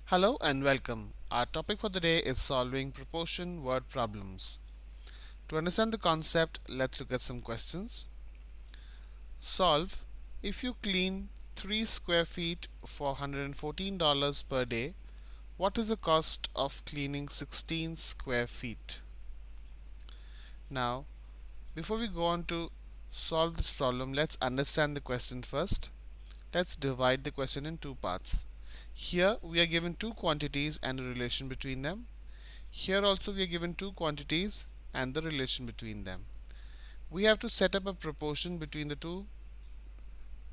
Hello and welcome. Our topic for the day is solving proportion word problems. To understand the concept, let's look at some questions. Solve: if you clean 3 square feet for $114 per day, what is the cost of cleaning 16 square feet? Now, before we go on to solve this problem, let's understand the question first. Let's divide the question in two parts. Here we are given two quantities and a relation between them. Here also we are given two quantities and the relation between them. We have to set up a proportion between the two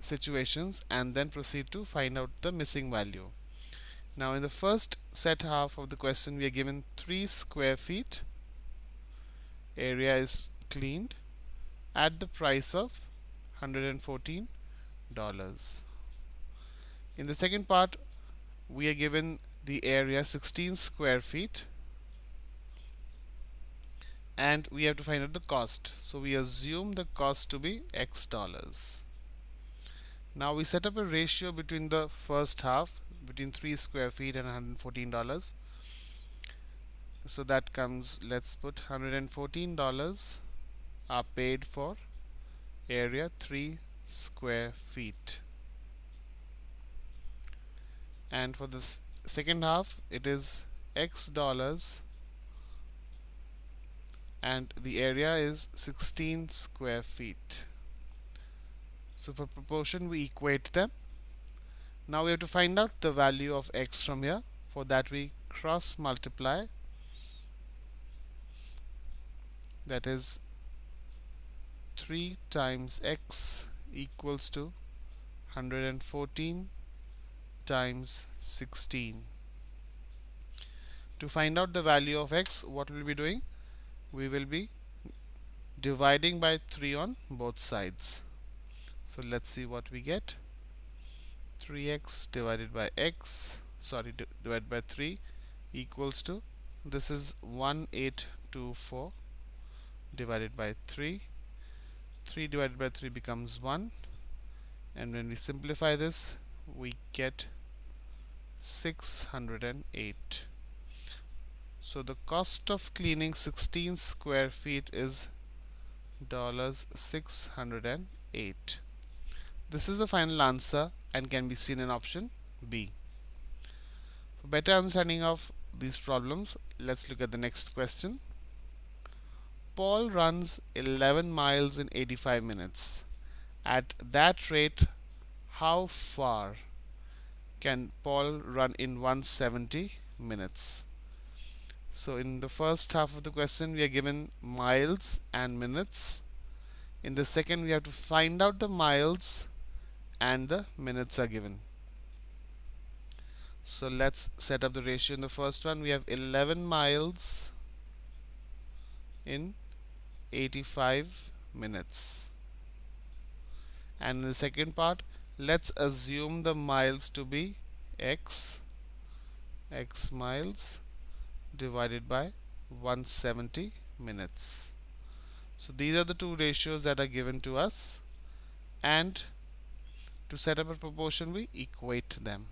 situations and then proceed to find out the missing value. Now in the first set half of the question we are given 3 square feet. Area is cleaned at the price of $114. In the second part we are given the area 16 square feet and we have to find out the cost. So we assume the cost to be X dollars. Now we set up a ratio between the first half, between 3 square feet and $114. So that comes, let's put $114 are paid for area 3 square feet. And for the second half, it is X dollars and the area is 16 square feet. So for proportion, we equate them. Now we have to find out the value of X from here. For that, we cross multiply. That is 3 times X equals to 114 times 16. To find out the value of X, what we'll be doing? We will be dividing by 3 on both sides. So let's see what we get. 3x divided by x, divided by 3 equals to, this is 1824 divided by 3. 3 divided by 3 becomes 1, and when we simplify this we get 608. So the cost of cleaning 16 square feet is $608. This is the final answer and can be seen in option B. For better understanding of these problems, let's look at the next question. Paul runs 11 miles in 85 minutes. At that rate, how far can Paul run in 170 minutes? So in the first half of the question we are given miles and minutes. In the second we have to find out the miles and the minutes are given. So let's set up the ratio. In the first one we have 11 miles in 85 minutes, and in the second part let's assume the miles to be x miles divided by 170 minutes. So these are the two ratios that are given to us, and to set up a proportion we equate them.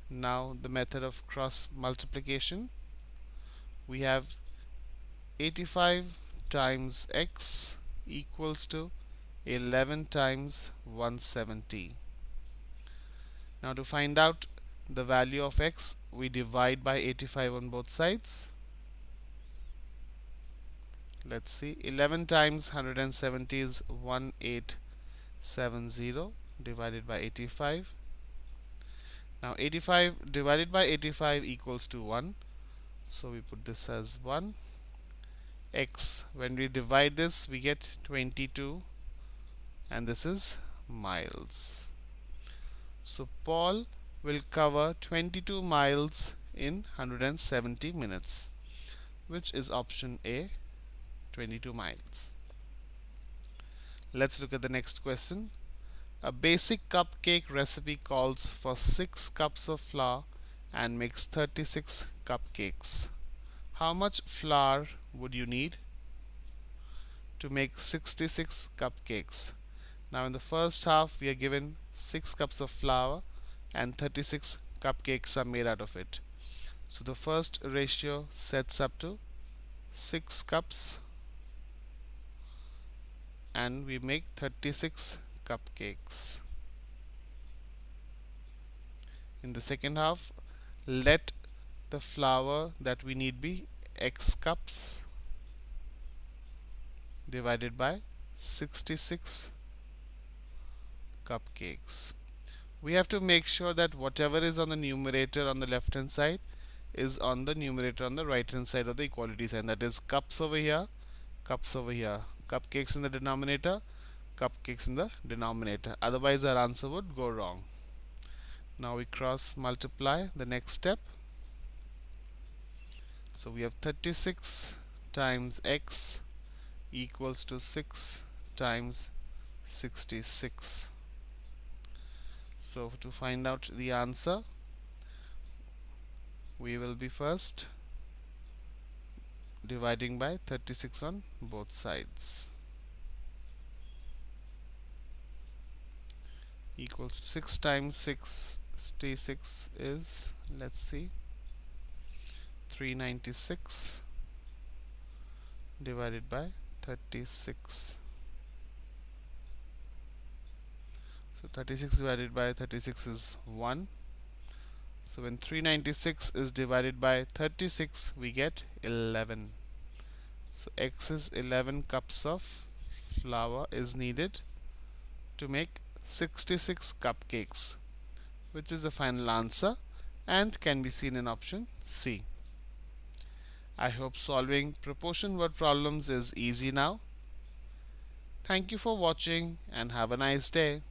Now the method of cross multiplication, we have 85 times x equals to 11 times 170. Now to find out the value of x, we divide by 85 on both sides. Let's see, 11 times 170 is 1870 divided by 85. Now 85 divided by 85 equals to 1, so we put this as 1. X, when we divide this we get 22, and this is miles. So Paul will cover 22 miles in 170 minutes, which is option A, 22 miles. Let's look at the next question. A basic cupcake recipe calls for 6 cups of flour and makes 36 cupcakes. How much flour would you need to make 66 cupcakes? Now in the first half we are given 6 cups of flour and 36 cupcakes are made out of it. So the first ratio sets up to 6 cups and we make 36 cupcakes. In the second half, let the flour that we need be x cups divided by 66 cupcakes. We have to make sure that whatever is on the numerator on the left hand side is on the numerator on the right hand side of the equality sign. That is cups over here, cups over here, cupcakes in the denominator, cupcakes in the denominator. Otherwise our answer would go wrong. Now we cross multiply the next step. So we have 36 times x equals to 6 times 66. So to find out the answer, we will be first dividing by 36 on both sides. Equals to 6 times 66 is, let's see, 396 divided by 36. So 36 divided by 36 is 1. So when 396 is divided by 36, we get 11. So x is 11 cups of flour is needed to make 66 cupcakes, which is the final answer and can be seen in option C. I hope solving proportion word problems is easy now. Thank you for watching and have a nice day.